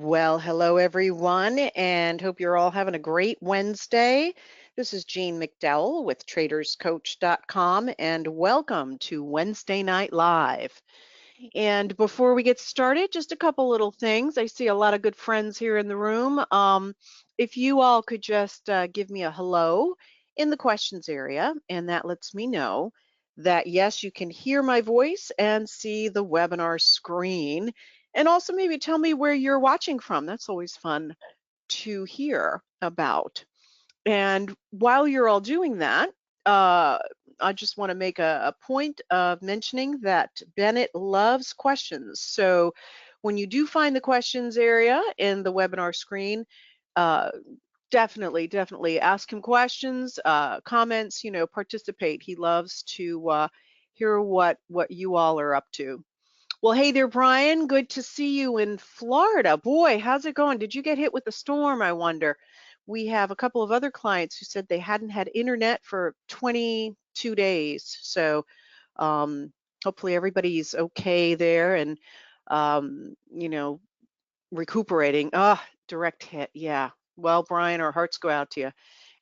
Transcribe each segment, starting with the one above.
Well, hello everyone, and hope you're all having a great Wednesday. This is Jean McDowell with TradersCoach.com, and welcome to Wednesday Night Live. And before we get started, just a couple little things. I see a lot of good friends here in the room. If you all could just give me a hello in the questions area, and that lets me know that yes, you can hear my voice and see the webinar screen. And also maybe tell me where you're watching from. That's always fun to hear about. And while you're all doing that, uh, I just want to make a point of mentioning that Bennett loves questions. So when you do find the questions area in the webinar screen, uh, definitely ask him questions, comments, participate. He loves to hear what you all are up to. Well, hey there, Brian. Good to see you in Florida. Boy, how's it going? Did you get hit with a storm, I wonder? We have a couple of other clients who said they hadn't had internet for 22 days. So hopefully everybody's okay there and, you know, recuperating. Ah, direct hit. Yeah. Well, Brian, our hearts go out to you.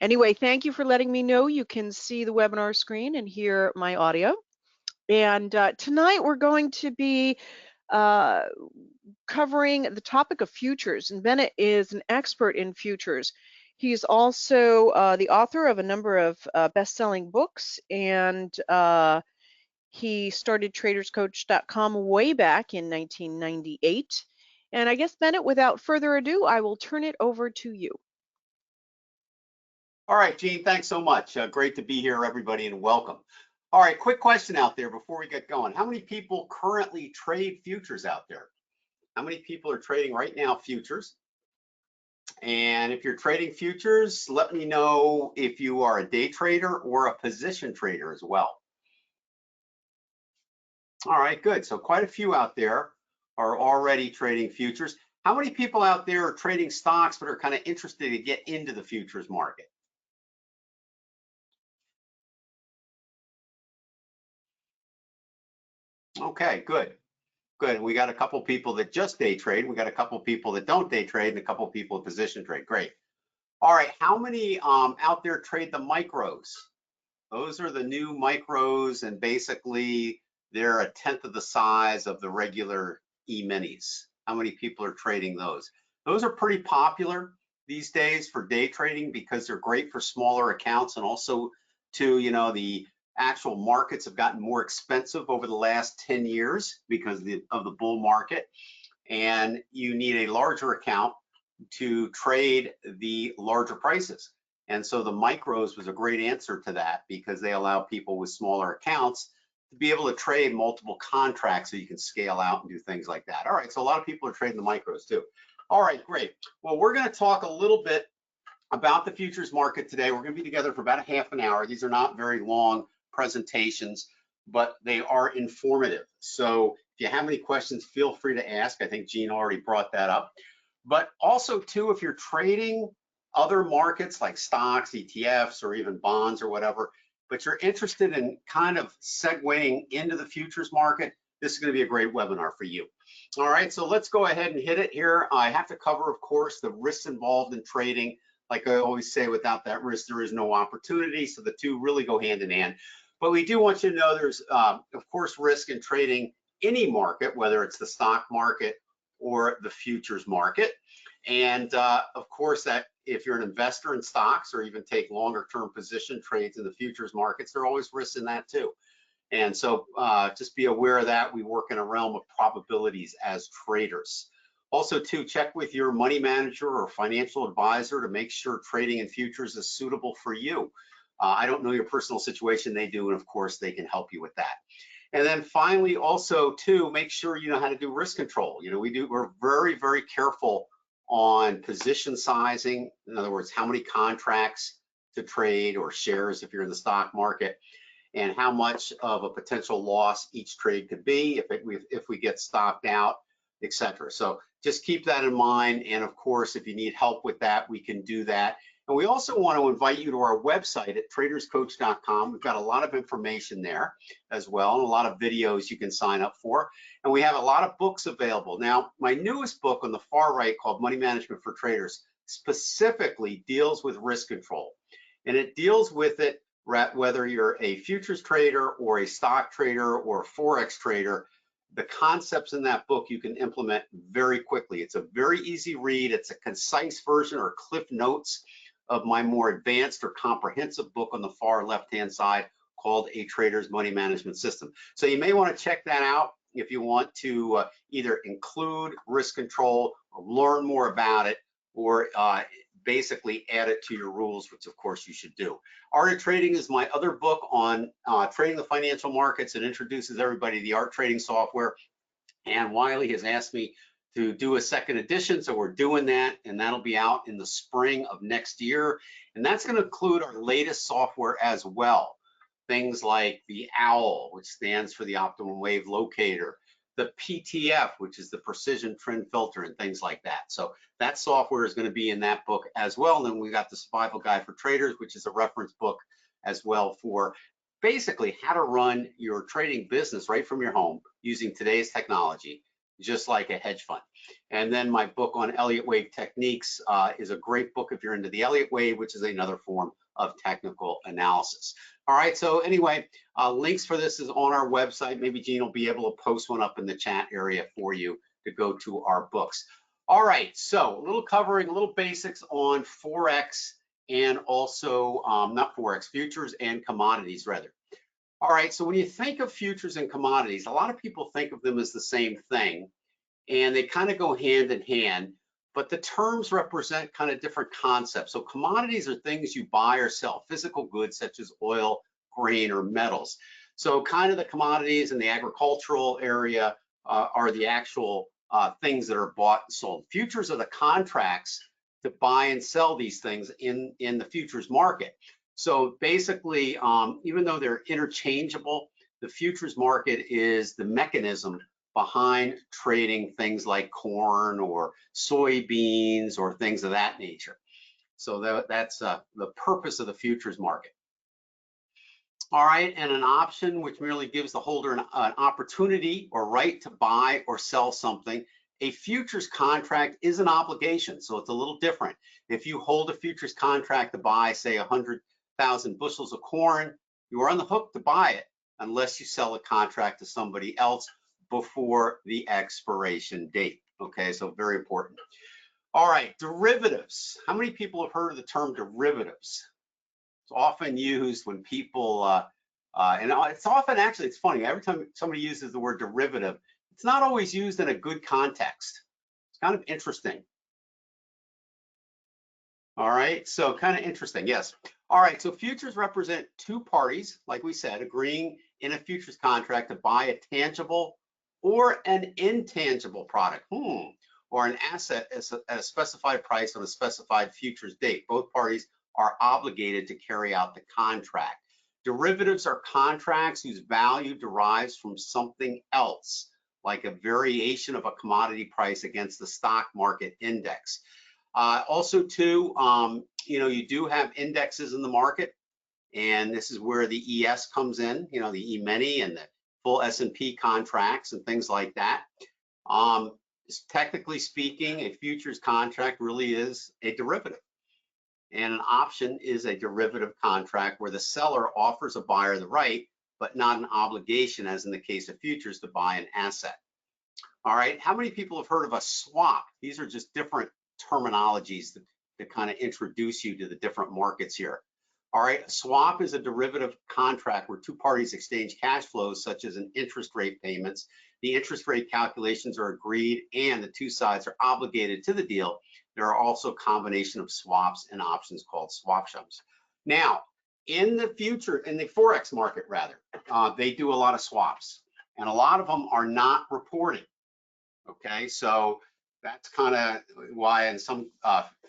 Anyway, thank you for letting me know you can see the webinar screen and hear my audio. And tonight we're going to be uh, covering the topic of futures. And Bennett is an expert in futures. He's also the author of a number of best-selling books, and he started TradersCoach.com way back in 1998. And I guess, Bennett, without further ado, I will turn it over to you. All right, Gene, thanks so much. Great to be here, everybody, and welcome. All right, quick question out there before we get going. How many people currently trade futures out there? How many people are trading right now futures? And if you're trading futures, let me know if you are a day trader or a position trader as well. All right, good. So quite a few out there are already trading futures. How many people out there are trading stocks but are kind of interested to get into the futures market? Okay, good. Good. We got a couple people that just day trade. We got a couple people that don't day trade and a couple people that position trade. Great. All right. How many out there trade the micros? Those are the new micros, and basically they're a tenth of the size of the regular E-minis. How many people are trading those? Those are pretty popular these days for day trading because they're great for smaller accounts, and also to, the actual markets have gotten more expensive over the last 10 years because of the bull market, and you need a larger account to trade the larger prices. And so the micros was a great answer to that because they allow people with smaller accounts to be able to trade multiple contracts so you can scale out and do things like that. All right, so a lot of people are trading the micros too. All right, great. Well, we're going to talk a little bit about the futures market today. We're going to be together for about a half an hour. These are not very long presentations, but they are informative. So if you have any questions, feel free to ask. I think Gene already brought that up. But also too, if you're trading other markets like stocks, ETFs, or even bonds or whatever, but you're interested in kind of segueing into the futures market, this is going to be a great webinar for you. All right, so let's go ahead and hit it here. I have to cover, of course, the risks involved in trading. Like I always say, without that risk, there is no opportunity. So the two really go hand in hand. But we do want you to know there's, of course, risk in trading any market, whether it's the stock market or the futures market. And of course, that if you're an investor in stocks or even take longer term position trades in the futures markets, there are always risks in that too. And so just be aware of that. We work in a realm of probabilities as traders. Also too, check with your money manager or financial advisor to make sure trading in futures is suitable for you. I don't know your personal situation, they do, and of course they can help you with that. And then finally, also too, make sure you know how to do risk control. We're very, very careful on position sizing. In other words, how many contracts to trade or shares if you're in the stock market, and how much of a potential loss each trade could be if we get stopped out, etc. So just keep that in mind. And of course, if you need help with that, we can do that. And we also want to invite you to our website at traderscoach.com. We've got a lot of information there as well, and a lot of videos you can sign up for. And we have a lot of books available. Now, my newest book on the far right, called Money Management for Traders, specifically deals with risk control. And it deals with it whether you're a futures trader or a stock trader or a Forex trader. The concepts in that book you can implement very quickly. It's a very easy read. It's a concise version or cliff notes of my more advanced or comprehensive book on the far left-hand side called A Trader's Money Management System. So you may want to check that out if you want to either include risk control or learn more about it, or basically add it to your rules, which of course you should do. Art of Trading is my other book on trading the financial markets. It introduces everybody to the art trading software. And Wiley has asked me to do a second edition, so we're doing that, and that'll be out in the spring of next year. And that's going to include our latest software as well. Things like the OWL, which stands for the Optimum Wave Locator, the PTF, which is the Precision Trend Filter, and things like that. So that software is going to be in that book as well. And then we got the Survival Guide for Traders, which is a reference book as well for basically how to run your trading business right from your home using today's technology, just like a hedge fund. And then my book on Elliott Wave techniques is a great book if you're into the Elliott Wave, which is another form of technical analysis. All right, so anyway, links for this is on our website. Maybe Gene will be able to post one up in the chat area for you to go to our books. All right, so a little basics on Forex, and also not Forex, futures and commodities rather. All right, so when you think of futures and commodities, a lot of people think of them as the same thing, and they kind of go hand in hand, but the terms represent kind of different concepts. So commodities are things you buy or sell, physical goods such as oil, grain, or metals. So kind of the commodities in the agricultural area are the actual things that are bought and sold. Futures are the contracts to buy and sell these things in the futures market. So basically, even though they're interchangeable, the futures market is the mechanism behind trading things like corn or soybeans or things of that nature. So that's the purpose of the futures market. All right, and an option, which merely gives the holder an opportunity or right to buy or sell something. A futures contract is an obligation, so it's a little different. If you hold a futures contract to buy, say, 100,000 bushels of corn, you are on the hook to buy it unless you sell a contract to somebody else before the expiration date. Okay, so very important. All right, derivatives. How many people have heard of the term derivatives? It's often used when people, and it's often, actually, it's funny, every time somebody uses the word derivative, it's not always used in a good context. It's kind of interesting. All right, so kind of interesting, yes. All right, so futures represent two parties, like we said, agreeing in a futures contract to buy a tangible or an intangible product, or an asset at a specified price on a specified futures date. Both parties are obligated to carry out the contract. Derivatives are contracts whose value derives from something else, like a variation of a commodity price against the stock market index. Also, too, you do have indexes in the market, and this is where the ES comes in, the E-mini and the full S&P contracts and things like that. Technically speaking, a futures contract really is a derivative. And an option is a derivative contract where the seller offers a buyer the right, but not an obligation, as in the case of futures, to buy an asset. All right, how many people have heard of a swap? These are just different terminologies that kind of introduce you to the different markets here. All right, a swap is a derivative contract where two parties exchange cash flows, such as an interest rate payments. The interest rate calculations are agreed, and the two sides are obligated to the deal. There are also a combination of swaps and options called swaptions. Now, in the Forex market, rather, they do a lot of swaps, and a lot of them are not reported. Okay, so that's kind of why in some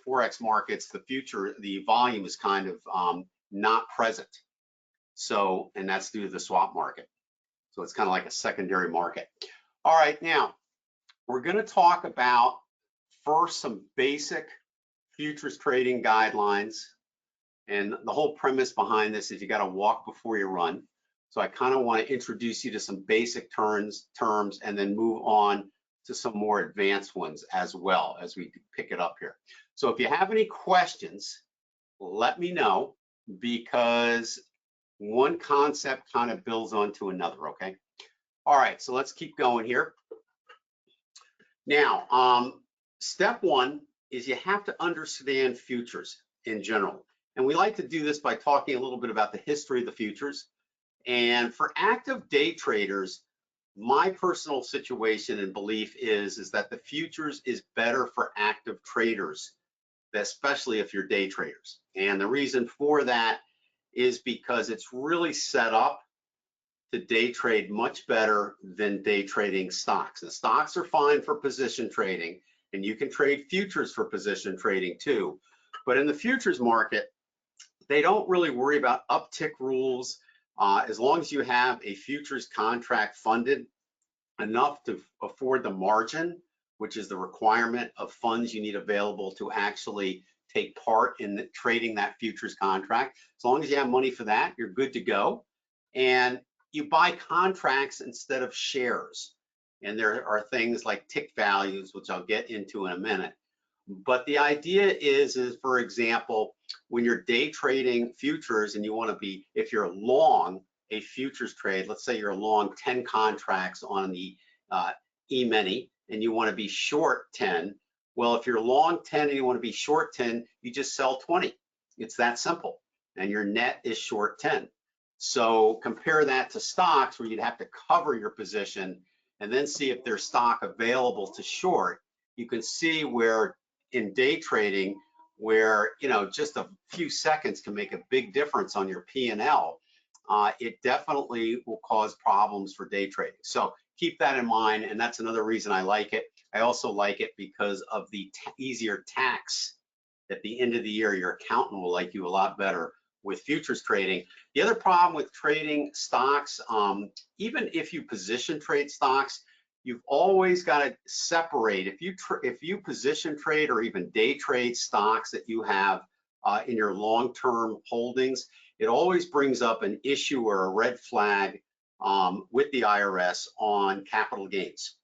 Forex markets, the volume is kind of not present. So, and that's due to the swap market. So it's kind of like a secondary market. All right, now we're going to talk about first some basic futures trading guidelines. And the whole premise behind this is you got to walk before you run. So I kind of want to introduce you to some basic terms and then move on to some more advanced ones as well as we pick it up here. So if you have any questions, let me know, because one concept kind of builds onto another, okay? All right, so let's keep going here. Now, step one is you have to understand futures in general. And we like to do this by talking a little bit about the history of the futures. And for active day traders, my personal situation and belief is that the futures is better for active traders, especially if you're day traders. And the reason for that is because it's really set up to day trade much better than day trading stocks. The stocks are fine for position trading, and you can trade futures for position trading too. But in the futures market, they don't really worry about uptick rules. As long as you have a futures contract funded enough to afford the margin, which is the requirement of funds you need available to actually take part in trading that futures contract. As long as you have money for that, you're good to go. And you buy contracts instead of shares. And there are things like tick values, which I'll get into in a minute. But the idea is for example, when you're day trading futures and you want to be, if you're long a futures trade, let's say you're long 10 contracts on the E-mini and you want to be short 10. Well, if you're long 10 and you want to be short 10, you just sell 20. It's that simple. And your net is short 10. So compare that to stocks where you'd have to cover your position and then see if there's stock available to short. You can see where in day trading, where just a few seconds can make a big difference on your P&L, it definitely will cause problems for day trading. So keep that in mind, and that's another reason I like it. I also like it because of the easier tax. At the end of the year, your accountant will like you a lot better with futures trading. The other problem with trading stocks, even if you position trade stocks, you've always got to separate. If you position trade or even day trade stocks that you have in your long-term holdings, it always brings up an issue or a red flag with the IRS on capital gains.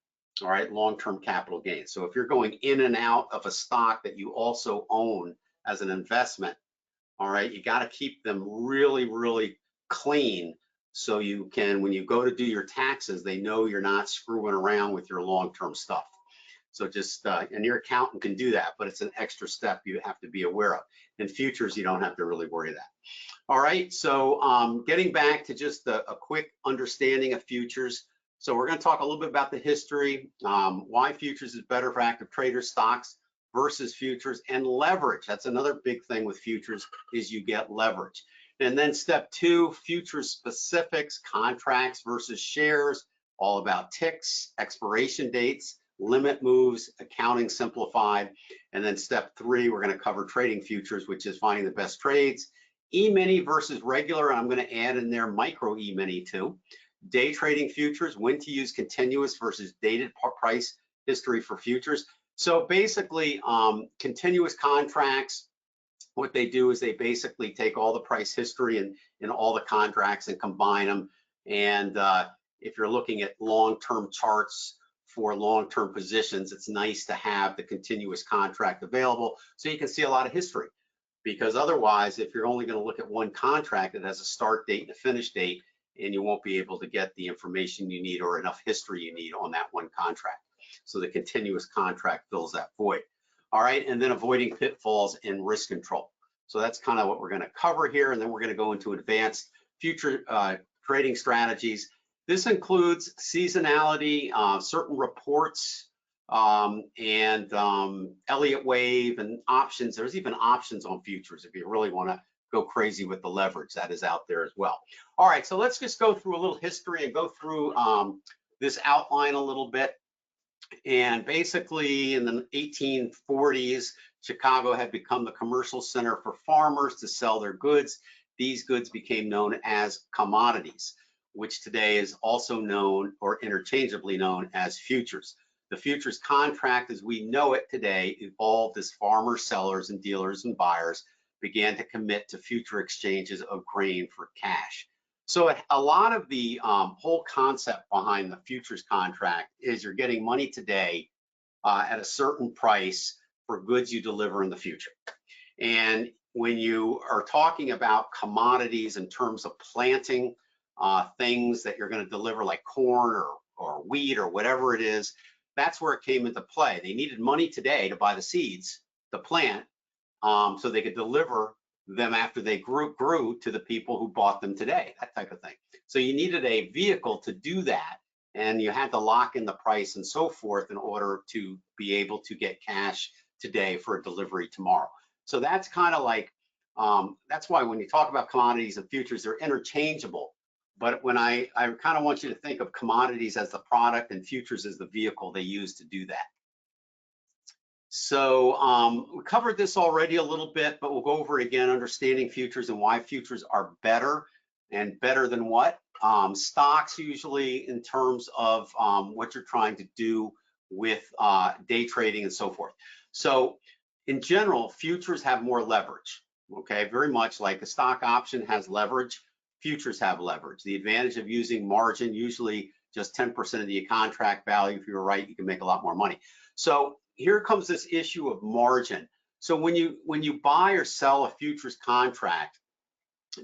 All right, long-term capital gains. So if you're going in and out of a stock that you also own as an investment, all right, you got to keep them really, really clean. So you can, when you go to do your taxes, they know you're not screwing around with your long-term stuff. So just, and your accountant can do that, but it's an extra step you have to be aware of. In futures, you don't have to really worry that. All right, so getting back to just a quick understanding of futures. So we're going to talk a little bit about the history, why futures is better for active traders, stocks versus futures, and leverage. That's another big thing with futures is you get leverage. And then step two, futures specifics, contracts versus shares, all about ticks, expiration dates, limit moves, accounting simplified. And then step three, we're going to cover trading futures, which is finding the best trades. E-mini versus regular, and I'm going to add in there micro E-mini too. Day trading futures, when to use continuous versus dated price history for futures. So basically, continuous contracts, what they do is they basically take all the price history in all the contracts and combine them. And if you're looking at long-term charts for long-term positions, it's nice to have the continuous contract available so you can see a lot of history. Because otherwise, if you're only going to look at one contract, it has a start date and a finish date, and you won't be able to get the information you need or enough history you need on that one contract. So the continuous contract fills that void. All right, and then avoiding pitfalls and risk control. So that's kind of what we're going to cover here, and then we're going to go into advanced future trading strategies. This includes seasonality, certain reports, and Elliott wave and options. There's even options on futures if you really want to go crazy with the leverage that is out there as well. All right, so let's just go through a little history and go through this outline a little bit. And basically in the 1840s, Chicago had become the commercial center for farmers to sell their goods. These goods became known as commodities, which today is also known or interchangeably known as futures. The futures contract as we know it today evolved as farmers, sellers, and dealers and buyers began to commit to future exchanges of grain for cash. So a lot of the whole concept behind the futures contract is you're getting money today at a certain price for goods you deliver in the future. And when you are talking about commodities in terms of planting things that you're going to deliver like corn or wheat or whatever it is, that's where it came into play. They needed money today to buy the seeds, to plant, so they could deliver them after they grew to the people who bought them today, that type of thing. So you needed a vehicle to do that, and you had to lock in the price and so forth in order to be able to get cash today for a delivery tomorrow. So that's kind of like, that's why when you talk about commodities and futures, they're interchangeable. But when I kind of want you to think of commodities as the product and futures as the vehicle they use to do that. So we covered this already a little bit, but we'll go over it again, understanding futures and why futures are better, and better than what? Stocks usually in terms of what you're trying to do with day trading and so forth. So in general, futures have more leverage, okay? Very much like a stock option has leverage, futures have leverage. The advantage of using margin, usually just 10% of the contract value. If you're right, you can make a lot more money. So here comes this issue of margin. So when you buy or sell a futures contract,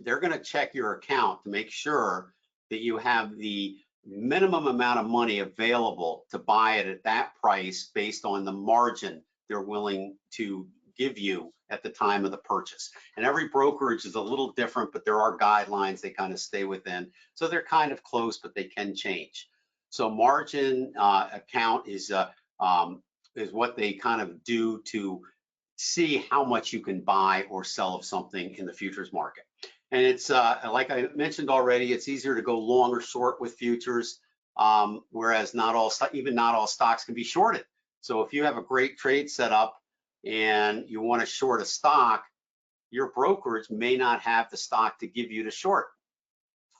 they're going to check your account to make sure that you have the minimum amount of money available to buy it at that price based on the margin they're willing to give you at the time of the purchase. And every brokerage is a little different, but there are guidelines they kind of stay within. So they're kind of close, but they can change. So margin account is what they kind of do to see how much you can buy or sell of something in the futures market. And it's like I mentioned already, it's easier to go long or short with futures, whereas even not all stocks can be shorted. So if you have a great trade set up and you want to short a stock, your brokerage may not have the stock to give you to short.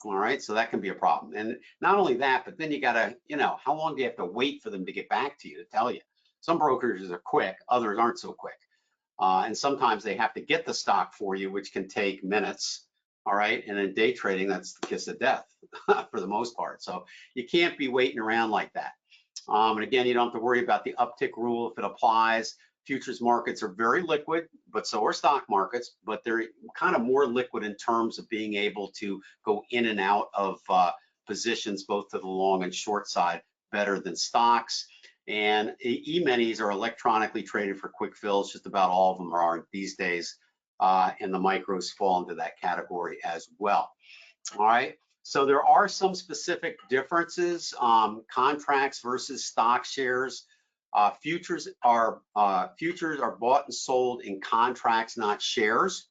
All right, so that can be a problem. And not only that, but then you gotta, how long do you have to wait for them to get back to you to tell you? Some brokerages are quick, others aren't so quick. And sometimes they have to get the stock for you, which can take minutes. All right, and in day trading, that's the kiss of death for the most part. So you can't be waiting around like that. And again, you don't have to worry about the uptick rule if it applies. Futures markets are very liquid, but so are stock markets, but they're kind of more liquid in terms of being able to go in and out of positions, both to the long and short side, better than stocks. And E-minis are electronically traded for quick fills. Just about all of them are these days, and the micros fall into that category as well. All right. So there are some specific differences, contracts versus stock shares. Futures are bought and sold in contracts, not shares.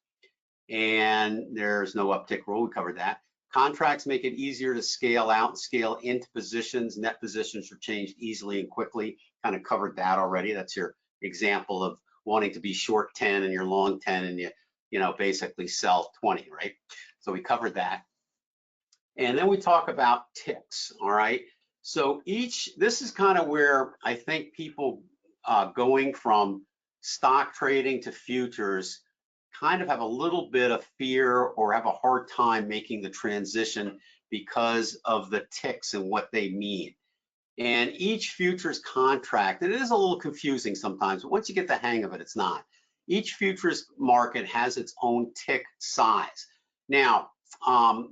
And there's no uptick rule. We covered that. Contracts make it easier to scale out and scale into positions. Net positions are changed easily and quickly. Kind of covered that already. That's your example of wanting to be short 10 and you're long 10 and you basically sell 20, right? So we covered that. And then we talk about ticks, all right? So this is kind of where I think people going from stock trading to futures kind of have a little bit of fear or have a hard time making the transition because of the ticks and what they mean. And each futures contract, and it is a little confusing sometimes, but once you get the hang of it, it's not. Each futures market has its own tick size. Now,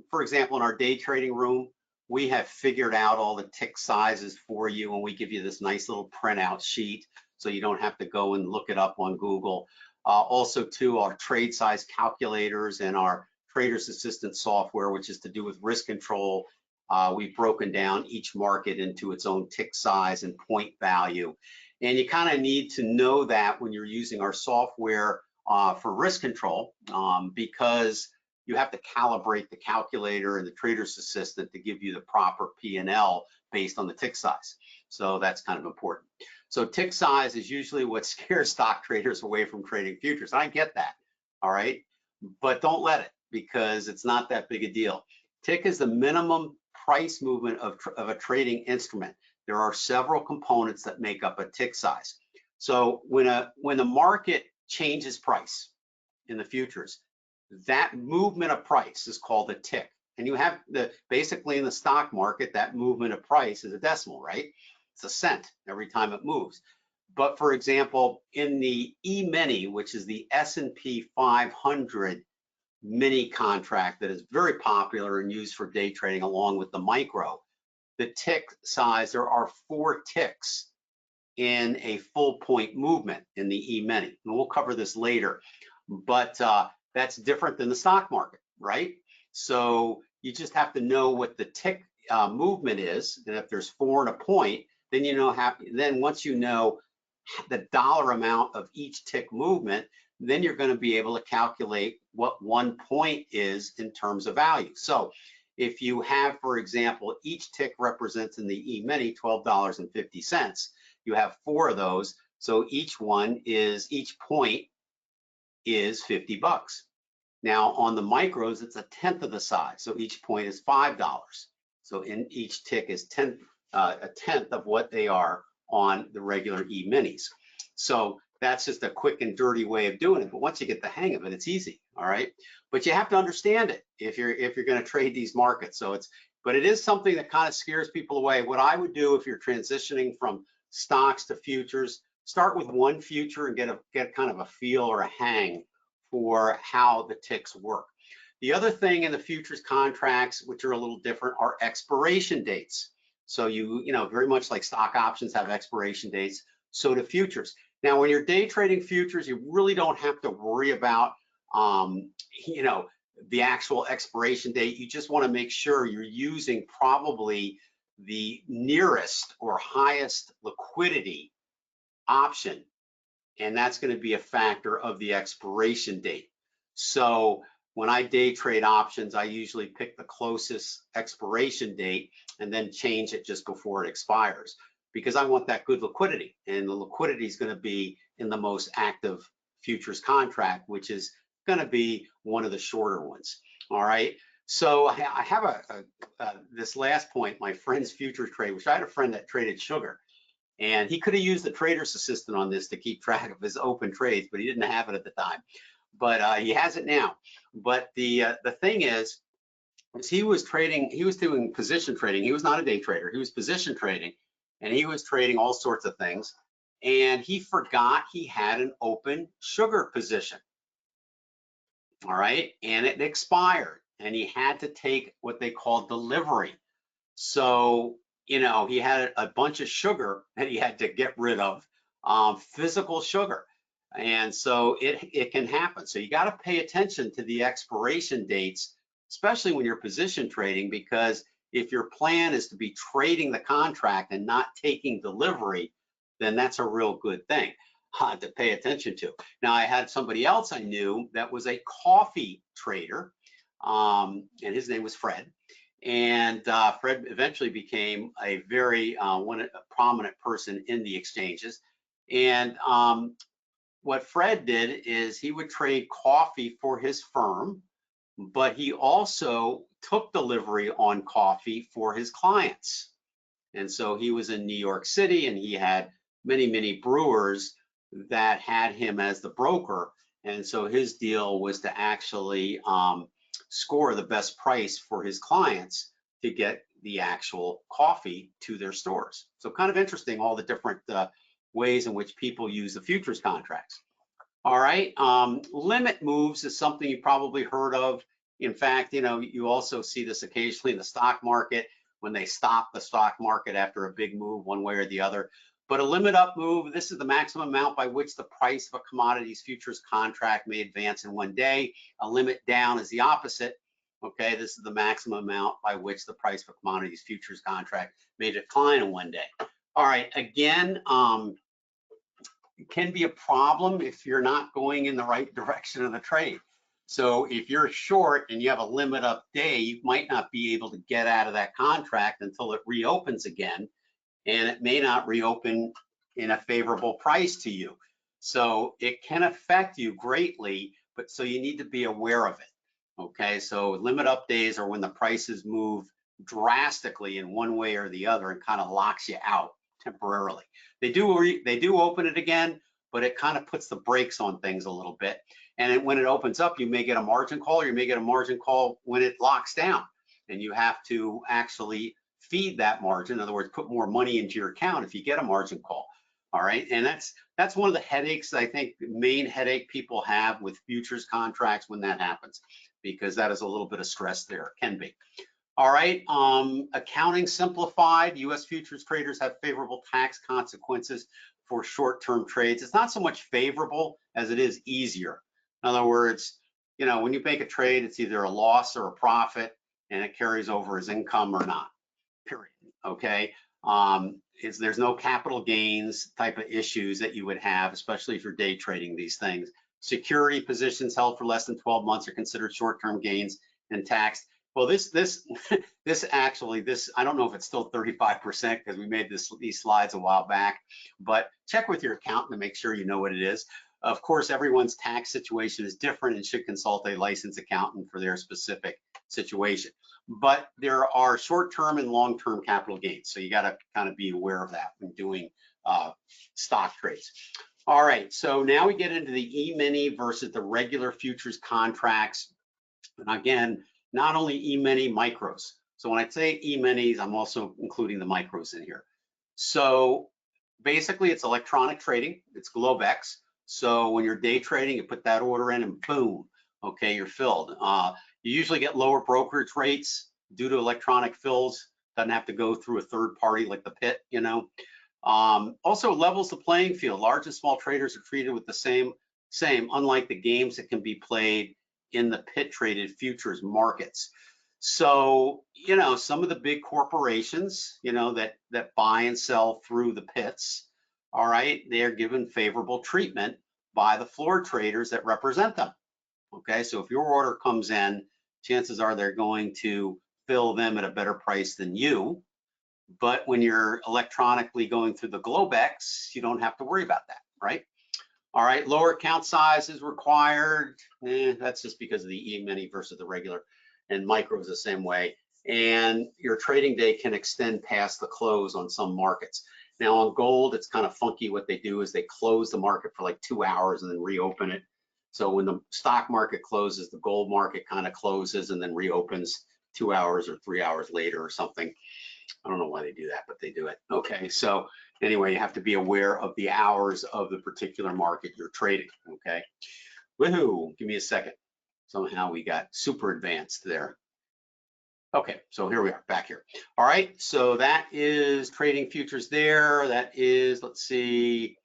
for example, in our day trading room, we have figured out all the tick sizes for you, and we give you this nice little printout sheet so you don't have to go and look it up on Google. Also, too, our trade size calculators and our Trader's Assistant software, which is to do with risk control. We've broken down each market into its own tick size and point value. And you kind of need to know that when you're using our software for risk control, because you have to calibrate the calculator and the Trader's Assistant to give you the proper P&L based on the tick size. So that's kind of important. So tick size is usually what scares stock traders away from trading futures. I get that, all right? But don't let it, because it's not that big a deal. Tick is the minimum price movement of a trading instrument. there are several components that make up a tick size. So when the market changes price in the futures, that movement of price is called a tick. And you have basically in the stock market, that movement of price is a decimal, right? It's a cent every time it moves. But for example, in the E-mini, which is the S&P 500 mini contract that is very popular and used for day trading along with the micro, the tick size, there are 4 ticks in a full point movement in the E-mini. And we'll cover this later, but that's different than the stock market, right? So you just have to know what the tick movement is, and if there's 4 and a point, then you know then once you know the dollar amount of each tick movement, then you're going to be able to calculate what 1 point is in terms of value. So if you have, for example, each tick represents in the E-mini $12.50, you have 4 of those, so each point is $50. Now on the micros, it's a tenth of the size, so each point is $5. So in each tick is a tenth of what they are on the regular E-minis. So that's just a quick and dirty way of doing it. But once you get the hang of it, it's easy. All right. But you have to understand it if you're going to trade these markets. But it is something that kind of scares people away. What I would do if you're transitioning from stocks to futures, start with one future and get kind of a feel or a hang for how the ticks work. The other thing in the futures contracts, which are a little different, are expiration dates. So you know, very much like stock options have expiration dates, so do futures. Now, when you're day trading futures, you really don't have to worry about, you know, the actual expiration date. You just want to make sure you're using probably the nearest or highest liquidity option, and that's going to be a factor of the expiration date. So when I day trade options, I usually pick the closest expiration date and then change it just before it expires, because I want that good liquidity, and the liquidity is going to be in the most active futures contract, which is going to be one of the shorter ones. All right. So I have this last point, my friend's futures trade, which I had a friend that traded sugar, and he could have used the trader's assistant on this to keep track of his open trades, but he didn't have it at the time. But he has it now. But the thing is he was trading, he was doing position trading. He was not a day trader. He was position trading, and he was trading all sorts of things. And he forgot he had an open sugar position. All right, and it expired, and he had to take what they call delivery. So, you know, he had a bunch of sugar that he had to get rid of, physical sugar. And so it can happen. So you got to pay attention to the expiration dates, especially when you're position trading, because if your plan is to be trading the contract and not taking delivery, then that's a real good thing to pay attention to. Now, I had somebody else I knew that was a coffee trader, and his name was Fred. And Fred eventually became a very a prominent person in the exchanges. And what Fred did is he would trade coffee for his firm, but he also took delivery on coffee for his clients. And so he was in New York City, and he had many, many brewers that had him as the broker. And so his deal was to actually score the best price for his clients to get the actual coffee to their stores. So kind of interesting, all the different ways in which people use the futures contracts. All right, limit moves is something you probably heard of. In fact, you know, you also see this occasionally in the stock market when they stop the stock market after a big move one way or the other. But a limit up move, this is the maximum amount by which the price of a commodities futures contract may advance in one day. A limit down is the opposite. Okay, this is the maximum amount by which the price of a commodities futures contract may decline in one day. All right, again, it can be a problem if you're not going in the right direction of the trade. So if you're short and you have a limit up day, you might not be able to get out of that contract until it reopens again, and it may not reopen in a favorable price to you. So it can affect you greatly, but so you need to be aware of it. Okay, so limit up days are when the prices move drastically in one way or the other and kind of locks you out temporarily. They do open it again, but it kind of puts the brakes on things a little bit. And when it opens up, you may get a margin call, or you may get a margin call when it locks down, and you have to actually feed that margin. In other words, put more money into your account if you get a margin call. All right, and that's one of the headaches, I think, the main headache people have with futures contracts when that happens, because that is a little bit of stress there, can be. All right, accounting simplified. U.S. futures traders have favorable tax consequences for short-term trades. It's not so much favorable as it is easier. In other words, you know, when you make a trade, it's either a loss or a profit, and it carries over as income or not, period, okay? There's no capital gains type of issues that you would have, especially if you're day trading these things. Security positions held for less than 12 months are considered short-term gains and taxed. Well, this actually, I don't know if it's still 35% because we made these slides a while back, but check with your accountant to make sure you know what it is. Of course, everyone's tax situation is different and should consult a licensed accountant for their specific situation. But there are short-term and long-term capital gains, so you got to kind of be aware of that when doing stock trades. All right, so now we get into the E-mini versus the regular futures contracts. And again, not only E-mini, micros. So when I say E-minis, I'm also including the micros in here. So basically, it's electronic trading. It's Globex. So when you're day trading, you put that order in and boom, okay, you're filled. You usually get lower brokerage rates due to electronic fills. Doesn't have to go through a third party like the pit, you know. Also levels the playing field. Large and small traders are treated with the same, unlike the games that can be played in the pit traded futures markets. So, you know, some of the big corporations, you know, that buy and sell through the pits, all right, they're given favorable treatment by the floor traders that represent them. Okay, so if your order comes in, chances are they're going to fill them at a better price than you. But when you're electronically going through the Globex, you don't have to worry about that, right? All right, lower account size is required. That's just because of the E-mini versus the regular, and micro is the same way. And your trading day can extend past the close on some markets. Now on gold, it's kind of funky. What they do is they close the market for like 2 hours and then reopen it. So when the stock market closes, the gold market kind of closes and then reopens 2 hours or 3 hours later or something. I don't know why they do that, but they do it. Okay, so anyway, you have to be aware of the hours of the particular market you're trading, okay? Woohoo, give me a second. Somehow we got super advanced there. Okay, so here we are, back here. All right, so that is trading futures there. That is, let's see.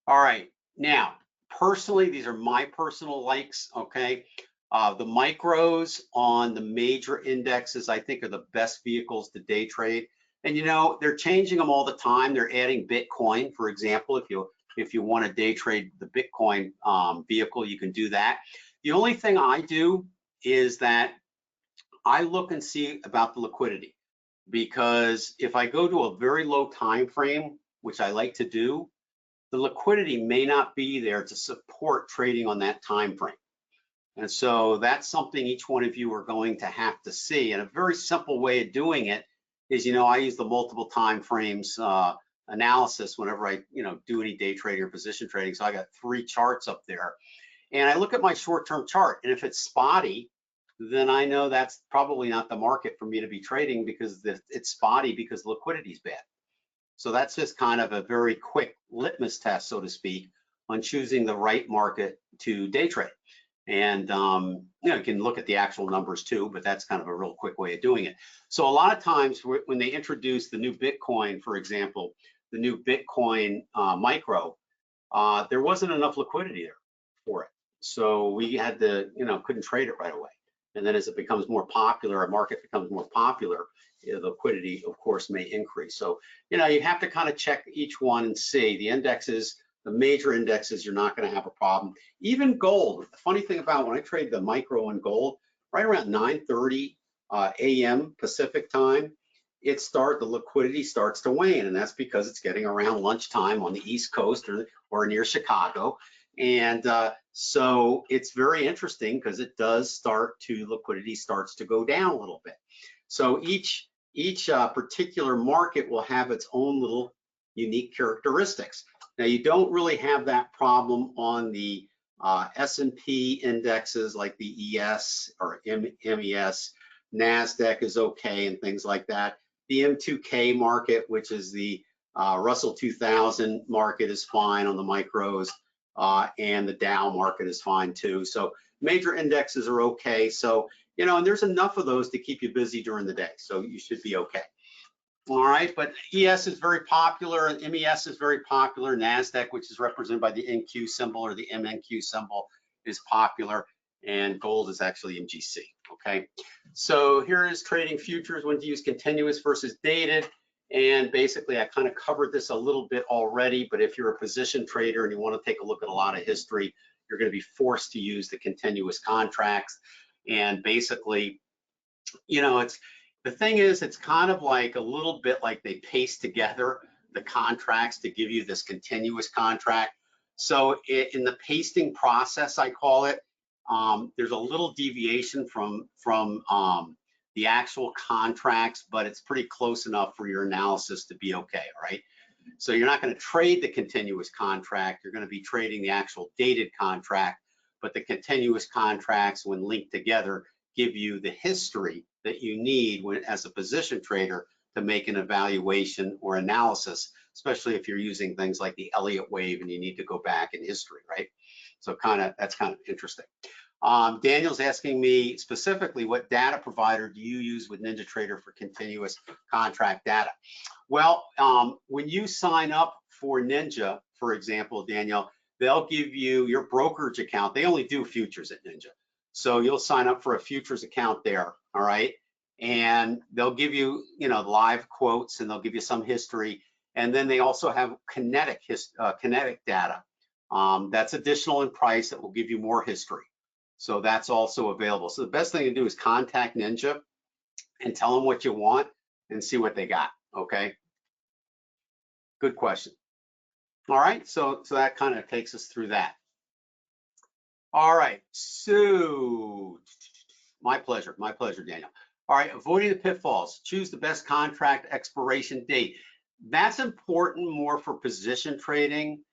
All right, now, personally, these are my personal likes, okay? The micros on the major indexes, I think, are the best vehicles to day trade. And you know, they're changing them all the time. They're adding Bitcoin, for example. If you want to day trade the Bitcoin vehicle, you can do that. The only thing I do is that I look and see about the liquidity, because if I go to a very low time frame, which I like to do, the liquidity may not be there to support trading on that time frame. And so that's something each one of you are going to have to see. And a very simple way of doing it is, you know, I use the multiple time frames analysis whenever I, you know, do any day trading or position trading. So I got 3 charts up there, and I look at my short-term chart, and if it's spotty, then I know that's probably not the market for me to be trading, because it's spotty because liquidity is bad. So that's just kind of a very quick litmus test, so to speak, on choosing the right market to day trade. And you know, you can look at the actual numbers too, but that's kind of a real quick way of doing it. So a lot of times when they introduce the new Bitcoin, for example, the new Bitcoin micro, there wasn't enough liquidity there for it. So we had to, you know, couldn't trade it right away. And then as it becomes more popular, a market becomes more popular, the liquidity, of course, may increase. So, you know, you have to kind of check each one and see. The indexes, the major indexes, you're not going to have a problem. Even gold. The funny thing about when I trade the micro and gold, right around 9:30 a.m. Pacific time, the liquidity starts to wane, and that's because it's getting around lunchtime on the East Coast or near Chicago. And so it's very interesting because it does liquidity starts to go down a little bit. So each particular market will have its own little unique characteristics. Now, you don't really have that problem on the S&P indexes like the ES or MES. NASDAQ is okay and things like that. The M2K market, which is the Russell 2000 market, is fine on the micros, and the Dow market is fine too. So major indexes are okay. So, you know, and there's enough of those to keep you busy during the day. So you should be okay. All right, but ES is very popular, and MES is very popular. NASDAQ, which is represented by the NQ symbol or the MNQ symbol, is popular, and gold is actually MGC, okay? So here is trading futures, when to use continuous versus dated. And basically, I kind of covered this a little bit already, but if you're a position trader and you want to take a look at a lot of history, you're going to be forced to use the continuous contracts. And basically, you know, the thing is, it's kind of like a little bit like they paste together the contracts to give you this continuous contract. So in the pasting process, I call it, there's a little deviation from the actual contracts, but it's pretty close enough for your analysis to be okay, all right? So you're not going to trade the continuous contract, you're going to be trading the actual dated contract, but the continuous contracts, when linked together, give you the history that you need as a position trader to make an evaluation or analysis, especially if you're using things like the Elliott wave and you need to go back in history, right? So that's kind of interesting. Daniel's asking me specifically, what data provider do you use with NinjaTrader for continuous contract data? Well, when you sign up for Ninja, for example, Daniel, they'll give you your brokerage account. They only do futures at Ninja. So you'll sign up for a futures account there, all right? And they'll give you, you know, live quotes, and they'll give you some history. And then they also have kinetic data. That's additional in price that will give you more history. So that's also available. So the best thing to do is contact Ninja and tell them what you want and see what they got, okay? Good question. All right, so that kind of takes us through that. All right, so my pleasure, Daniel. All right, avoiding the pitfalls. Choose the best contract expiration date. That's important more for position trading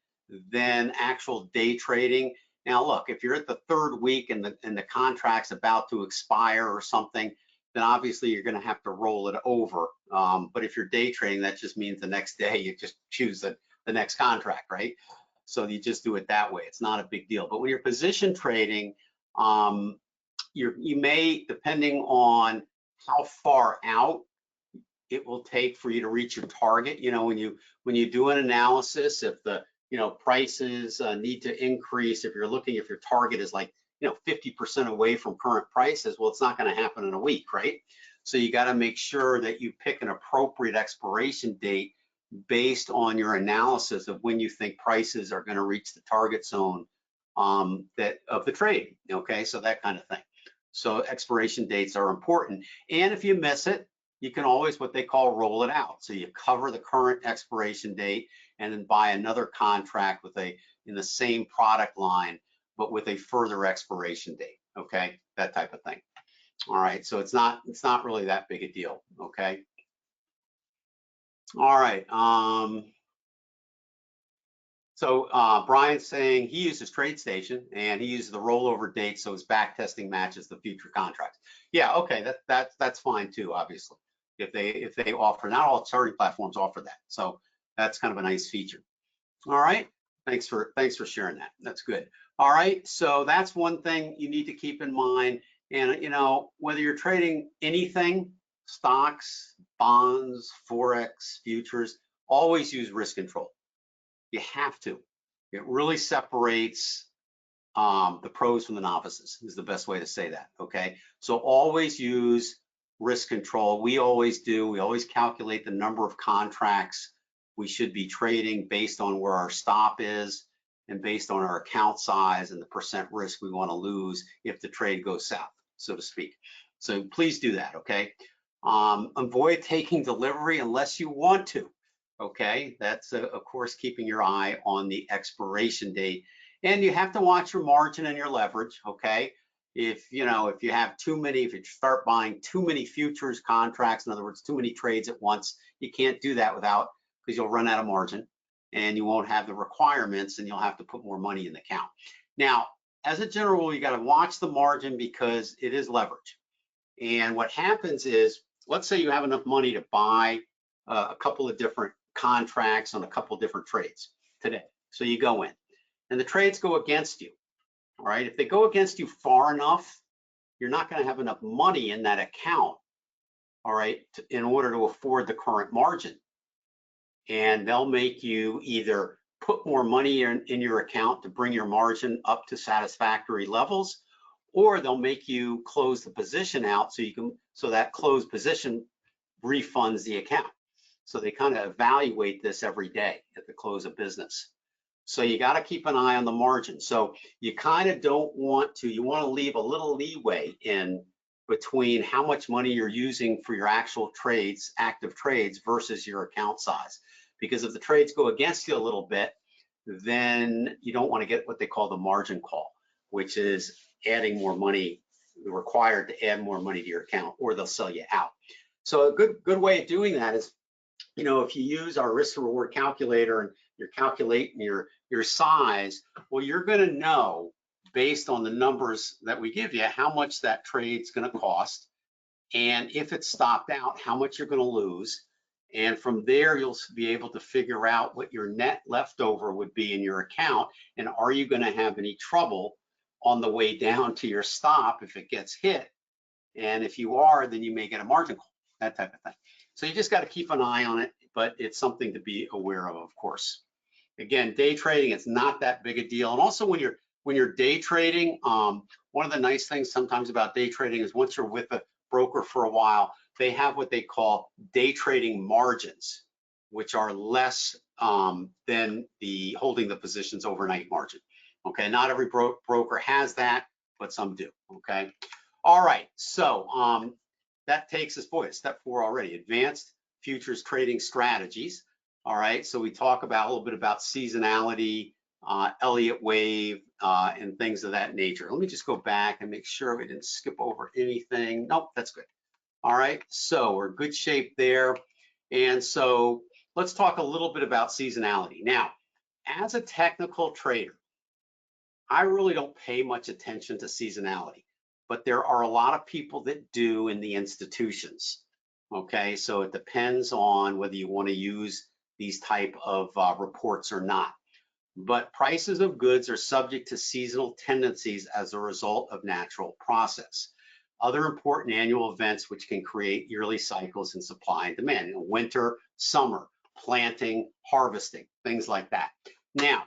than actual day trading. Now, look, if you're at the third week and the contract's about to expire or something, then obviously you're going to have to roll it over. But if you're day trading, that just means the next day you just choose the next contract, right? So you just do it that way. It's not a big deal. But when you're position trading, you may, depending on how far out it will take for you to reach your target. You know, when you do an analysis, if the prices need to increase, if your target is like 50% away from current prices, well, it's not going to happen in a week, right? So you got to make sure that you pick an appropriate expiration date based on your analysis of when you think prices are going to reach the target zone of the trade. Okay, so that kind of thing. So expiration dates are important, and if you miss it, you can always what they call roll it out. So you cover the current expiration date and then buy another contract in the same product line, but with a further expiration date. Okay, that type of thing. All right, so it's not really that big a deal. Okay. All right. So Brian's saying he uses TradeStation and he uses the rollover date, so his back testing matches the future contracts. Yeah, okay, that's fine too. Obviously, if they offer, not all charting platforms offer that, so that's kind of a nice feature. All right, thanks for sharing that. That's good. All right, so that's one thing you need to keep in mind. And whether you're trading anything, stocks, bonds, forex, futures, always use risk control. You have to. It really separates the pros from the novices, is the best way to say that, okay? So always use risk control. We always do. We always calculate the number of contracts we should be trading based on where our stop is and based on our account size and the percent risk we want to lose if the trade goes south, so to speak. So please do that, okay? Avoid taking delivery unless you want to. Okay, that's of course keeping your eye on the expiration date, and you have to watch your margin and your leverage. Okay, if you have too many, if you start buying too many futures contracts, in other words, too many trades at once, you can't do that because you'll run out of margin and you won't have the requirements and you'll have to put more money in the account. Now, as a general rule, you got to watch the margin because it is leverage. And what happens is, let's say you have enough money to buy a couple of different contracts on a couple of different trades today. So you go in and the trades go against you. All right, if they go against you far enough, you're not going to have enough money in that account, all right, in order to afford the current margin. And they'll make you either put more money in your account to bring your margin up to satisfactory levels, or they'll make you close the position out so that closed position refunds the account. So they kind of evaluate this every day at the close of business. So you got to keep an eye on the margin. So you kind of don't want to, you want to leave a little leeway in between how much money you're using for your actual trades, active trades, versus your account size. Because if the trades go against you a little bit, then you don't want to get what they call the margin call, which is adding more money, required to add more money to your account, or they'll sell you out. So a good way of doing that is, if you use our risk reward calculator and you're calculating your size, well, you're going to know based on the numbers that we give you how much that trade's going to cost, and if it's stopped out, how much you're going to lose. And from there, you'll be able to figure out what your net leftover would be in your account, and are you going to have any trouble on the way down to your stop if it gets hit. And if you are, then you may get a margin call, that type of thing. So you just got to keep an eye on it, but it's something to be aware of course. Again, day trading, it's not that big a deal. And also when you're day trading, one of the nice things sometimes about day trading is once you're with a broker for a while, they have what they call day trading margins, which are less than the holding the positions overnight margin. Okay, not every broker has that, but some do. Okay, all right. So that takes us, boy, step 4 already. Advanced futures trading strategies. All right, so we talk about a little bit about seasonality, Elliott wave, and things of that nature. Let me just go back and make sure we didn't skip over anything. Nope, that's good. All right, so we're in good shape there. And so let's talk a little bit about seasonality. Now, as a technical trader, I really don't pay much attention to seasonality, but there are a lot of people that do in the institutions. Okay, so it depends on whether you want to use these type of reports or not. But prices of goods are subject to seasonal tendencies as a result of natural process. Other important annual events which can create yearly cycles in supply and demand, winter, summer, planting, harvesting, things like that. Now,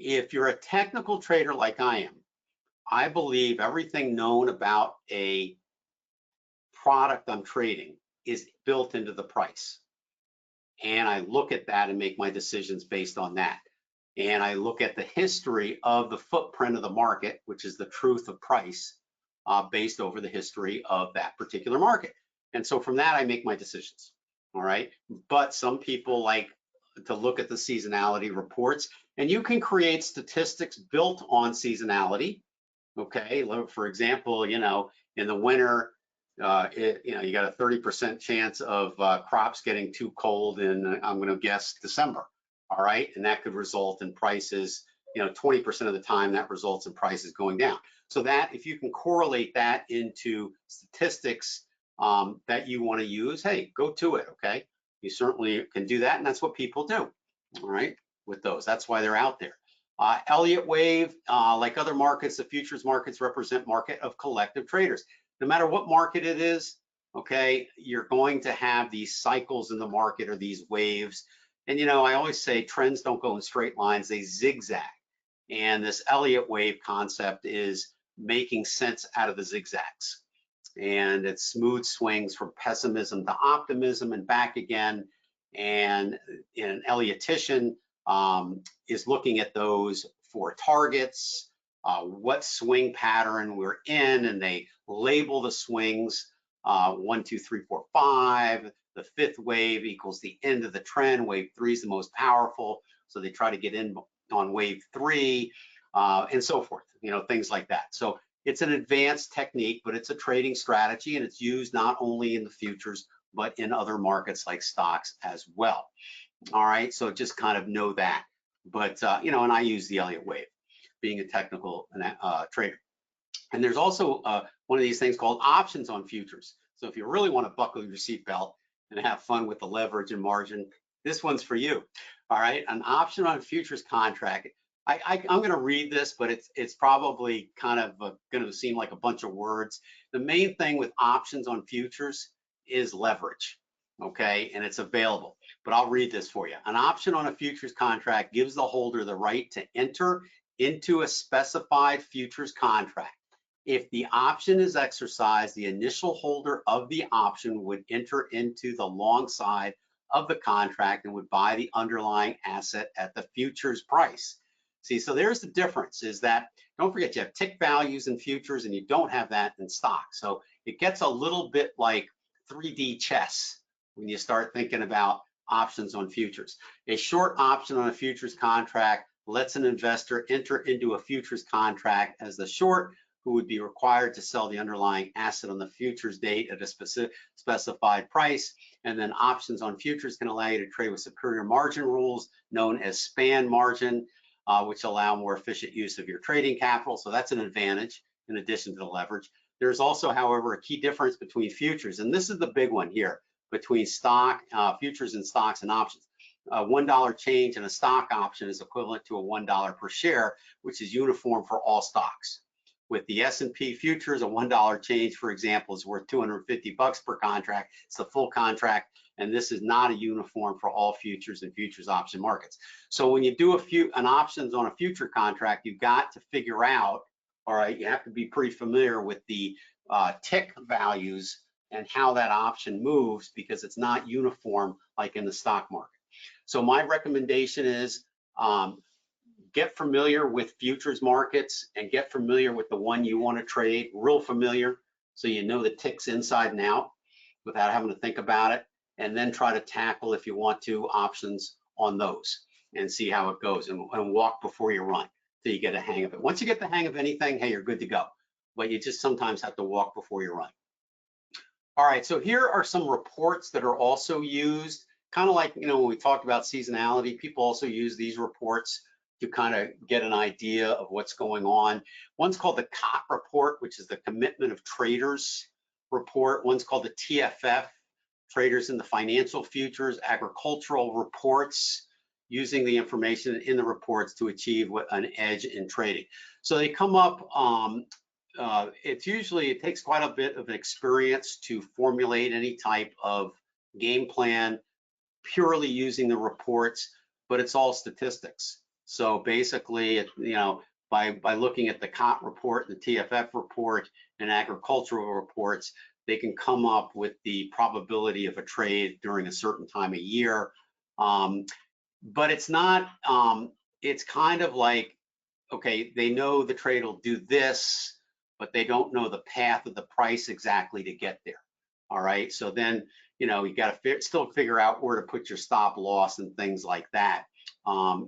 if you're a technical trader like I am, I believe everything known about a product I'm trading is built into the price. And I look at that and make my decisions based on that. And I look at the history of the footprint of the market, which is the truth of price, based over the history of that particular market. And so from that, I make my decisions. All right. But some people like to look at the seasonality reports, and you can create statistics built on seasonality. Okay. For example, in the winter, you got a 30% chance of crops getting too cold in, I'm going to guess, December. All right. And that could result in prices, 20% of the time that results in prices going down. So that if you can correlate that into statistics that you want to use, hey, go to it. Okay. You certainly can do that. And that's what people do. All right. With those, that's why they're out there. Elliott wave, like other markets, the futures markets represent market of collective traders. No matter what market it is, okay, you're going to have these cycles in the market or these waves. And I always say trends don't go in straight lines, they zigzag. And this Elliott wave concept is making sense out of the zigzags. And it's smooth swings from pessimism to optimism and back again. And an Elliottician is looking at those for targets, what swing pattern we're in, and they label the swings 1, 2, 3, 4, 5. The 5th wave equals the end of the trend. Wave 3 is the most powerful, so they try to get in on wave 3 and so forth. Things like that. So It's an advanced technique, but it's a trading strategy, and it's used not only in the futures, but in other markets like stocks as well. All right, so just kind of know that. But, you know, and I use the Elliott wave, being a technical trader. And there's also one of these things called options on futures. So if you really want to buckle your seatbelt and have fun with the leverage and margin, this one's for you. All right, an option on a futures contract. I'm going to read this, but it's probably kind of going to seem like a bunch of words. The main thing with options on futures is leverage, okay, and it's available. But I'll read this for you. An option on a futures contract gives the holder the right to enter into a specified futures contract. If the option is exercised, the initial holder of the option would enter into the long side of the contract and would buy the underlying asset at the futures price. See, so there's the difference, is that, don't forget, you have tick values in futures and you don't have that in stock. So it gets a little bit like 3D chess when you start thinking about options on futures. A short option on a futures contract lets an investor enter into a futures contract as the short, who would be required to sell the underlying asset on the futures date at a specified price. And then options on futures can allow you to trade with superior margin rules known as span margin, which allow more efficient use of your trading capital. So that's an advantage in addition to the leverage. There's also, however, a key difference between futures, and this is the big one here, between stock, futures and stocks and options. A $1 change in a stock option is equivalent to a $1 per share, which is uniform for all stocks. With the S&P futures, a $1 change, for example, is worth 250 bucks per contract. It's the full contract, and this is not a uniform for all futures and futures option markets. So when you do an options on a future contract, you've got to figure out, all right, you have to be pretty familiar with the tick values and how that option moves, because it's not uniform like in the stock market. So my recommendation is get familiar with futures markets and get familiar with the one you want to trade, real familiar, so you know the ticks inside and out without having to think about it, and then try to tackle, if you want to, options on those and see how it goes, and walk before you run till you get a hang of it. Once you get the hang of anything, hey, you're good to go, but you just sometimes have to walk before you run. All right, so here are some reports that are also used, kind of like, you know, when we talked about seasonality, people also use these reports to kind of get an idea of what's going on. One's called the COT report, which is the Commitment of Traders report. One's called the TFF, Traders in the Financial Futures, agricultural reports, using the information in the reports to achieve an edge in trading. So they come up, it takes quite a bit of experience to formulate any type of game plan purely using the reports, but it's all statistics. So basically, you know, by looking at the COT report, the TFF report, and agricultural reports, they can come up with the probability of a trade during a certain time of year. But it's not, it's kind of like, okay, they know the trade will do this, but they don't know the path of the price exactly to get there. All right, so then, you know, you got to still figure out where to put your stop loss and things like that,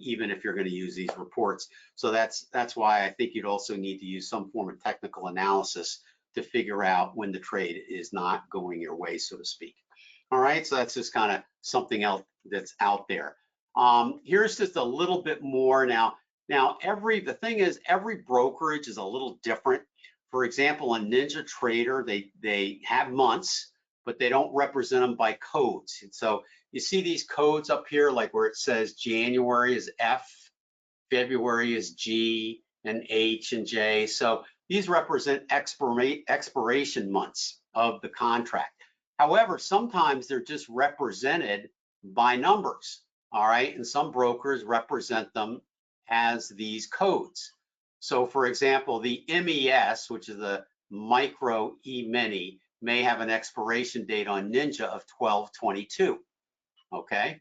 even if you're going to use these reports. So that's why I think you'd also need to use some form of technical analysis to figure out when the trade is not going your way, so to speak. All right, so that's just kind of something else that's out there. Here's just a little bit more now. The thing is, every brokerage is a little different. For example, a NinjaTrader, they have months, but they don't represent them by codes. And so you see these codes up here, like where it says January is F, February is G, and H and J. So these represent expiration months of the contract. However, sometimes they're just represented by numbers, all right? And some brokers represent them as these codes. So for example, the MES, which is the micro E-mini, may have an expiration date on Ninja of 12/22, okay?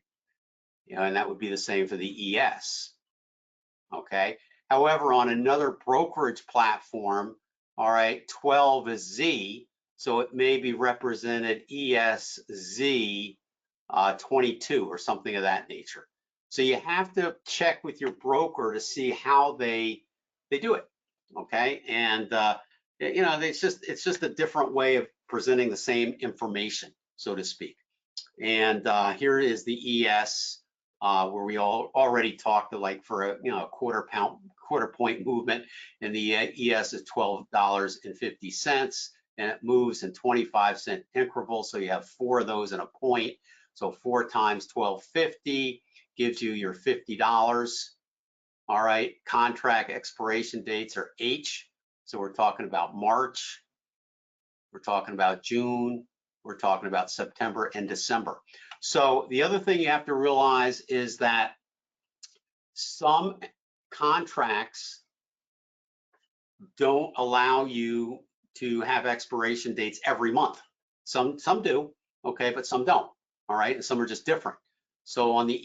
You know, and that would be the same for the ES, okay? However, on another brokerage platform, all right, 12 is Z, so it may be represented ESZ 22 or something of that nature. So you have to check with your broker to see how they do it, okay? And You know, it's just a different way of presenting the same information, so to speak. And here is the ES, where we already talked, like for a quarter point movement, and the ES is $12.50, and it moves in 25-cent intervals. So you have 4 of those in a point. So 4 times 12.50 gives you your $50. All right, contract expiration dates are H. So we're talking about March, we're talking about June, we're talking about September and December. So the other thing you have to realize is that some contracts don't allow you to have expiration dates every month. Some do, okay, but some don't. All right, and some are just different. So on the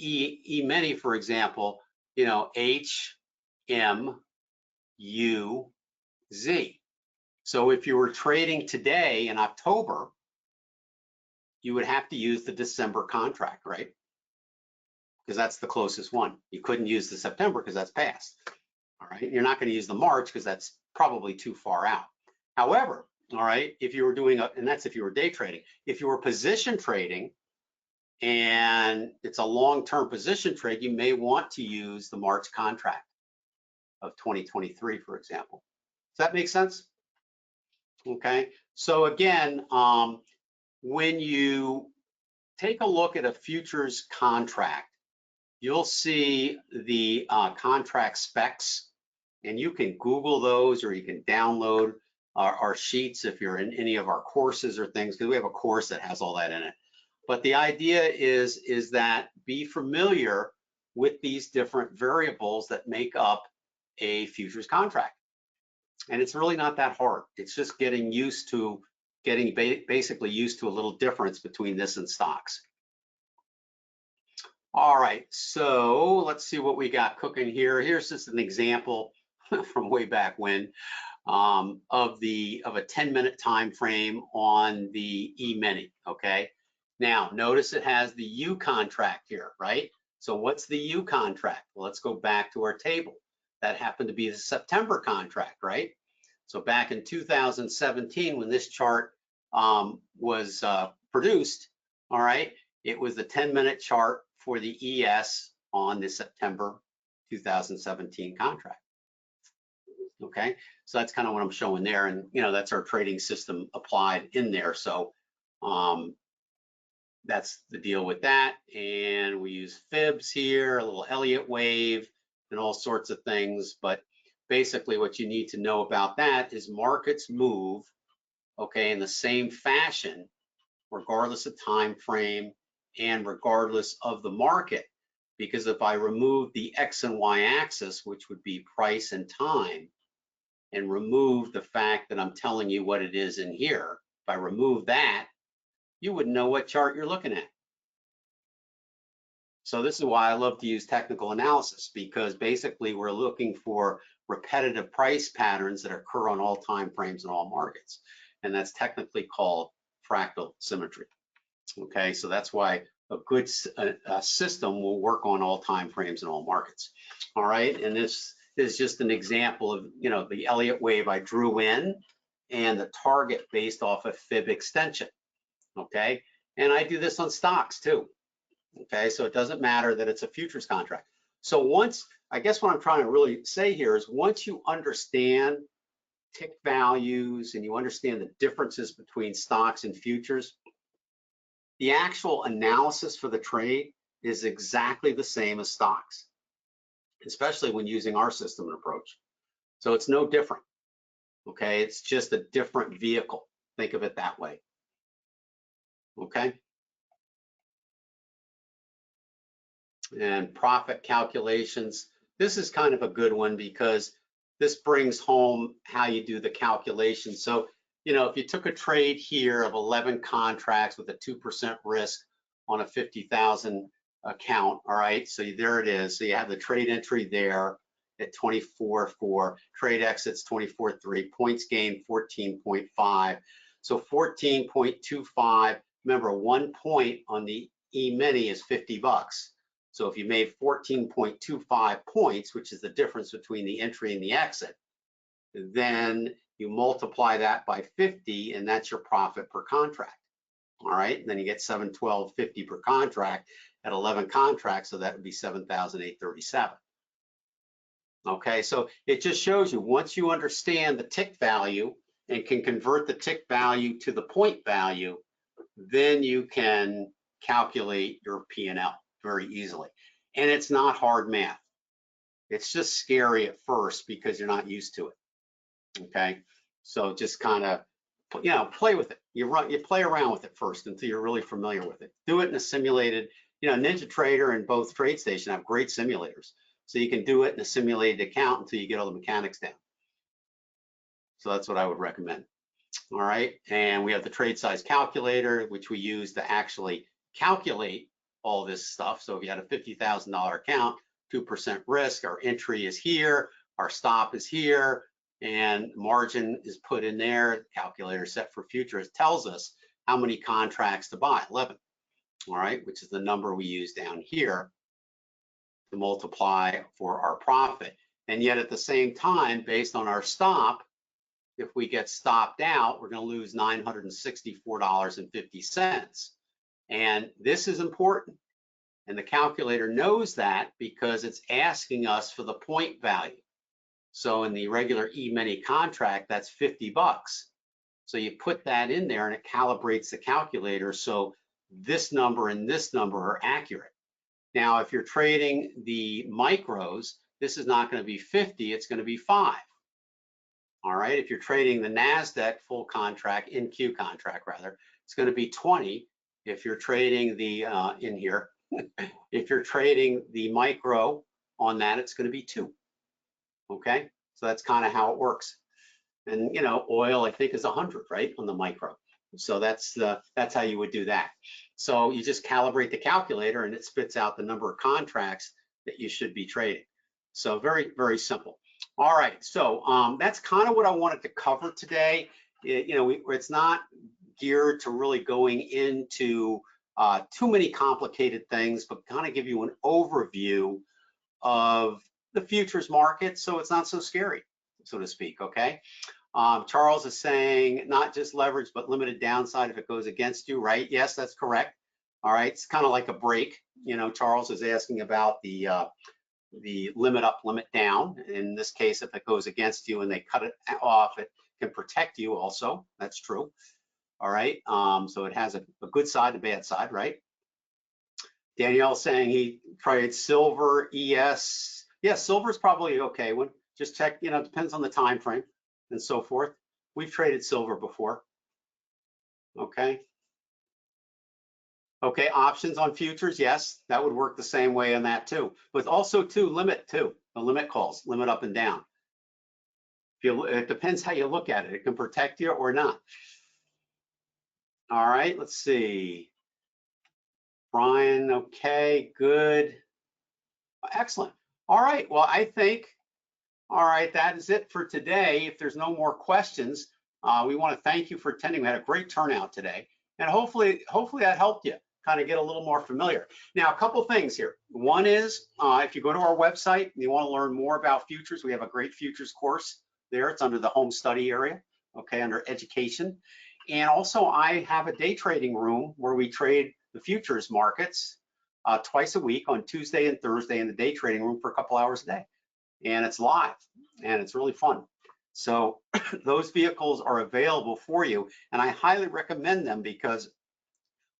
E-mini, for example, H, M, U, Z. So if you were trading today in October, you would have to use the December contract, right? Because that's the closest one. You couldn't use the September because that's past. All right, you're not going to use the March because that's probably too far out. However, all right, if you were doing and that's if you were day trading. If you were position trading and it's a long-term position trade, you may want to use the March contract of 2023, for example. Does that make sense? Okay, so again, when you take a look at a futures contract, you'll see the contract specs, and you can Google those, or you can download our sheets if you're in any of our courses or things, because we have a course that has all that in it. But the idea is that be familiar with these different variables that make up a futures contract. And it's really not that hard. It's just getting basically used to a little difference between this and stocks. All right, so let's see what we got cooking here. Here's just an example from way back when of a 10-minute time frame on the E-mini. Okay, now notice it has the U contract here, right? So what's the U contract? Well, let's go back to our table. That happened to be the September contract, right? So back in 2017, when this chart was produced, all right, it was the 10-minute chart for the ES on the September 2017 contract. Okay, so that's kind of what I'm showing there, and that's our trading system applied in there. So that's the deal with that, and we use fibs here, a little Elliott wave, and all sorts of things. But basically, what you need to know about that is markets move, okay, in the same fashion, regardless of time frame and regardless of the market. Because if I remove the X and Y axis, which would be price and time, and remove the fact that I'm telling you what it is in here, if I remove that, you wouldn't know what chart you're looking at. So this is why I love to use technical analysis, because basically we're looking for repetitive price patterns that occur on all time frames in all markets. And that's technically called fractal symmetry. Okay, so that's why a good system will work on all time frames in all markets. All right, and this is just an example of the Elliott wave I drew in and the target based off a fib extension. Okay, and I do this on stocks too. Okay, so it doesn't matter that it's a futures contract. So I guess what I'm trying to really say here is once you understand tick values and you understand the differences between stocks and futures, the actual analysis for the trade is exactly the same as stocks, especially when using our system and approach. So it's no different. Okay, it's just a different vehicle. Think of it that way. Okay. And profit calculations. This is kind of a good one because this brings home how you do the calculation. So, if you took a trade here of 11 contracts with a 2% risk on a 50,000 account, all right, so there it is. So you have the trade entry there at 24.4, trade exits 24.3, points gained 14.5. So 14.25, remember 1 point on the E-mini is $50. So if you made 14.25 points, which is the difference between the entry and the exit, then you multiply that by 50, and that's your profit per contract. All right, and then you get 712.50 per contract at 11 contracts, so that would be 7,837. Okay, so it just shows you, once you understand the tick value and can convert the tick value to the point value, then you can calculate your P&L very easily. And it's not hard math. It's just scary at first because you're not used to it. Okay, so just kind of, you know, play with it. You play around with it first until you're really familiar with it. Do it in a simulated, you know, NinjaTrader and both TradeStation have great simulators. So you can do it in a simulated account until you get all the mechanics down. So that's what I would recommend. All right, and we have the trade size calculator, which we use to actually calculate all this stuff. So if you had a $50,000 account, 2% risk, our entry is here, our stop is here, and margin is put in there. The calculator set for futures tells us how many contracts to buy, 11. All right, which is the number we use down here to multiply for our profit. And yet at the same time, based on our stop, if we get stopped out, we're going to lose $964.50. And this is important. And the calculator knows that because it's asking us for the point value. So in the regular E-mini contract, that's 50 bucks. So you put that in there and it calibrates the calculator so this number and this number are accurate. Now, if you're trading the micros, this is not going to be 50, it's going to be 5. All right, if you're trading the NASDAQ full contract, NQ contract rather, it's going to be 20. If you're trading the, in here, if you're trading the micro on that, it's going to be 2. Okay, so that's kind of how it works. And you know, oil I think is 100, right, on the micro. So that's how you would do that. So you just calibrate the calculator and it spits out the number of contracts that you should be trading. So very, very simple. All right, so that's kind of what I wanted to cover today. You know, it's not geared to really going into too many complicated things, but kind of give you an overview of the futures market, so it's not so scary, so to speak. Okay. Charles is saying not just leverage, but limited downside if it goes against you, right? Yes, that's correct. All right, it's kind of like a break. You know, Charles is asking about the limit up, limit down. In this case, if it goes against you and they cut it off, it can protect you also. That's true. All right, so it has a good side and a bad side, right? Danielle saying he tried silver, ES. Yeah, silver's probably okay one. Just check, you know, it depends on the time frame and so forth. We've traded silver before. Okay. Okay, options on futures, yes, that would work the same way on that too. But also too, limit too, the limit calls, limit up and down. It depends how you look at it. It can protect you or not. All right, let's see. Brian, okay, good. Excellent. All right, well, I think, all right, that is it for today. If there's no more questions, we want to thank you for attending. We had a great turnout today, and hopefully that helped you kind of get a little more familiar. Now, a couple things here. One is, if you go to our website and you want to learn more about futures, we have a great futures course there. It's under the home study area, okay, under education. And also, I have a day trading room where we trade the futures markets twice a week on Tuesday and Thursday in the day trading room for a couple hours a day. And it's live and it's really fun. So those vehicles are available for you, and I highly recommend them because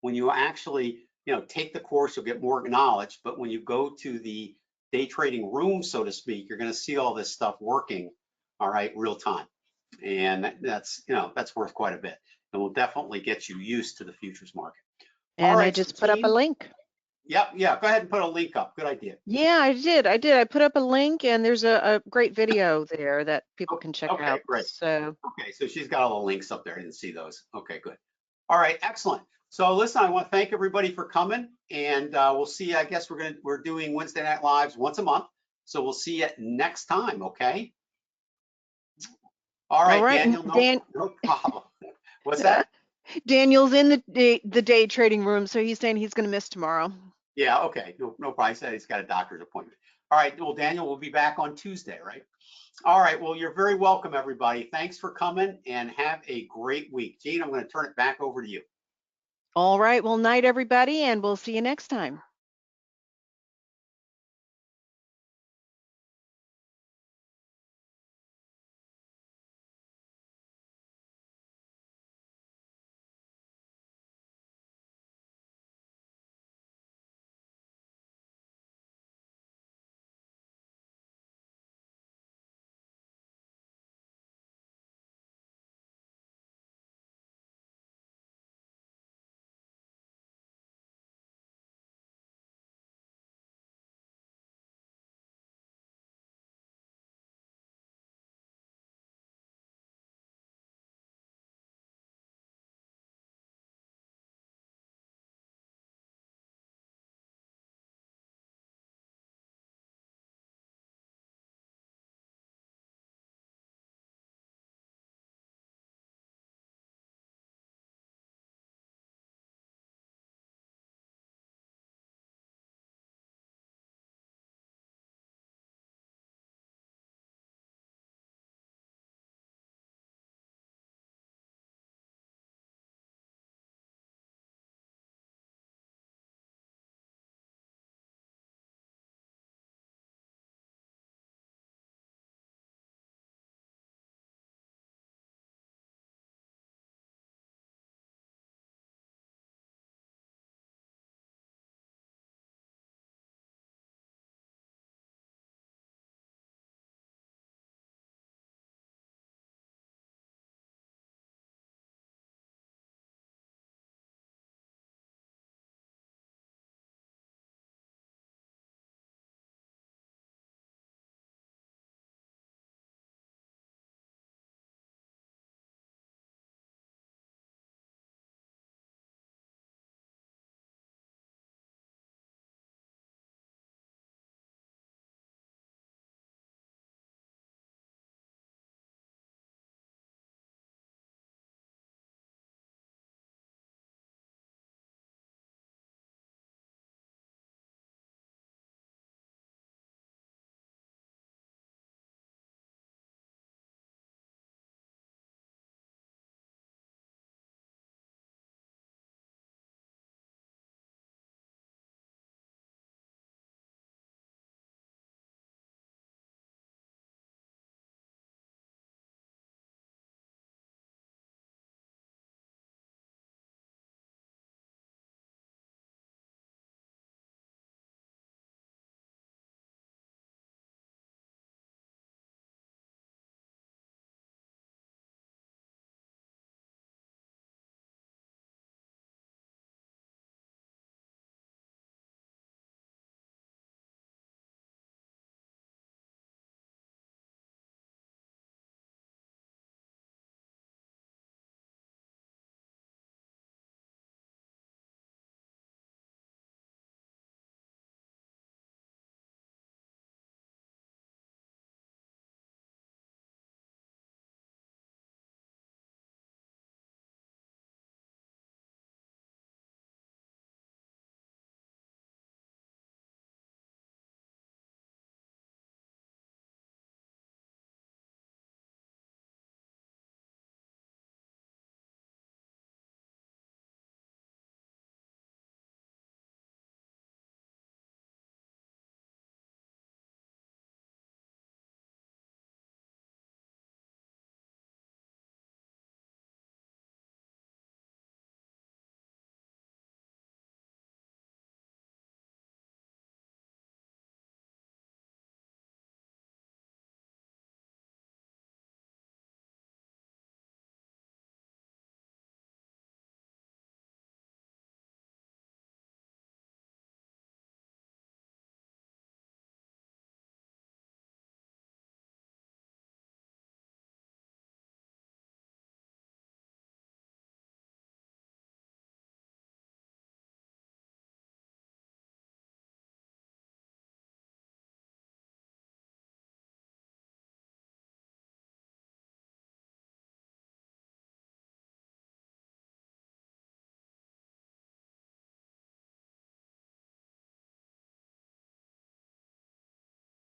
when you actually, you know, take the course, you'll get more knowledge, but when you go to the day trading room, so to speak, you're going to see all this stuff working, all right, real time. And that's, you know, that's worth quite a bit, and will definitely get you used to the futures market. And all right, I just put up a link. Yep, yeah, go ahead and put a link up. Good idea. Yeah, I did. I put up a link, and there's a great video there that people can check out. Okay, great. So okay, so she's got all the links up there. I didn't see those. Okay, good. All right, excellent. So listen, I want to thank everybody for coming, and we'll see you. I guess we're doing Wednesday Night Lives once a month, so we'll see you next time. Okay. All right, Daniel. No problem. What's that? Daniel's in the day trading room, so he's saying he's going to miss tomorrow. Yeah. Okay. No problem. He said he's got a doctor's appointment. All right, well, Daniel, we'll be back on Tuesday, right? All right, well, you're very welcome, everybody. Thanks for coming and have a great week. Gene, I'm going to turn it back over to you. All right, well, night, everybody, and we'll see you next time.